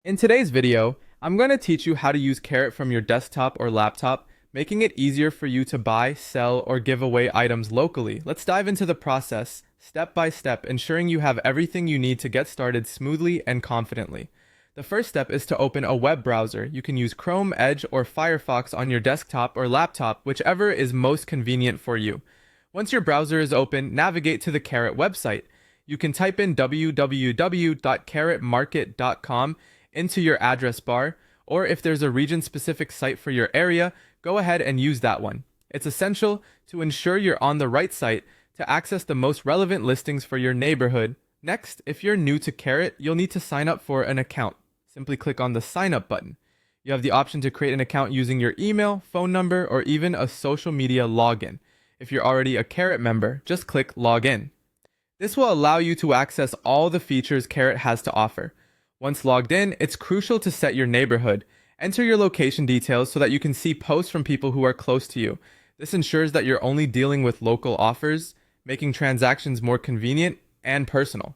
In today's video, I'm going to teach you how to use Karrot from your desktop or laptop, making it easier for you to buy, sell, or give away items locally. Let's dive into the process, step by step, ensuring you have everything you need to get started smoothly and confidently. The first step is to open a web browser. You can use Chrome, Edge, or Firefox on your desktop or laptop, whichever is most convenient for you. Once your browser is open, navigate to the Karrot website. You can type in www.karrotmarket.com into your address bar, or if there's a region-specific site for your area, go ahead and use that one. It's essential to ensure you're on the right site to access the most relevant listings for your neighborhood. Next, if you're new to Karrot, you'll need to sign up for an account. Simply click on the Sign Up button. You have the option to create an account using your email, phone number, or even a social media login. If you're already a Karrot member, just click Login. This will allow you to access all the features Karrot has to offer. Once logged in, it's crucial to set your neighborhood. Enter your location details so that you can see posts from people who are close to you. This ensures that you're only dealing with local offers, making transactions more convenient and personal.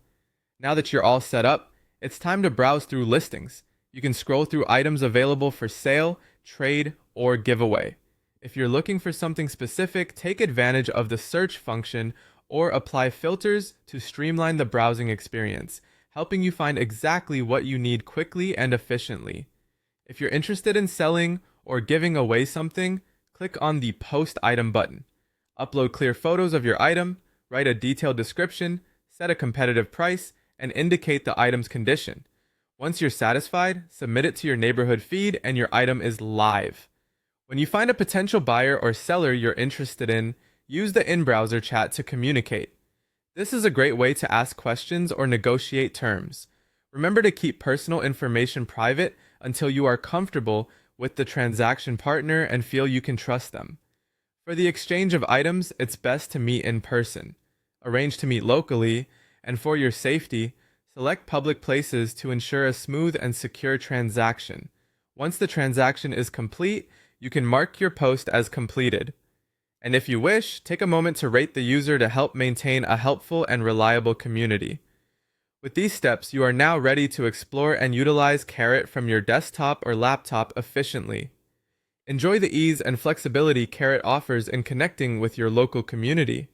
Now that you're all set up, it's time to browse through listings. You can scroll through items available for sale, trade, or giveaway. If you're looking for something specific, take advantage of the search function or apply filters to streamline the browsing experience, helping you find exactly what you need quickly and efficiently. If you're interested in selling or giving away something, click on the Post Item button. Upload clear photos of your item, write a detailed description, set a competitive price, and indicate the item's condition. Once you're satisfied, submit it to your neighborhood feed and your item is live. When you find a potential buyer or seller you're interested in, use the in-browser chat to communicate. This is a great way to ask questions or negotiate terms. Remember to keep personal information private until you are comfortable with the transaction partner and feel you can trust them. For the exchange of items, it's best to meet in person. Arrange to meet locally, and for your safety, select public places to ensure a smooth and secure transaction. Once the transaction is complete, you can mark your post as completed. And if you wish, take a moment to rate the user to help maintain a helpful and reliable community. With these steps, you are now ready to explore and utilize Karrot from your desktop or laptop efficiently. Enjoy the ease and flexibility Karrot offers in connecting with your local community.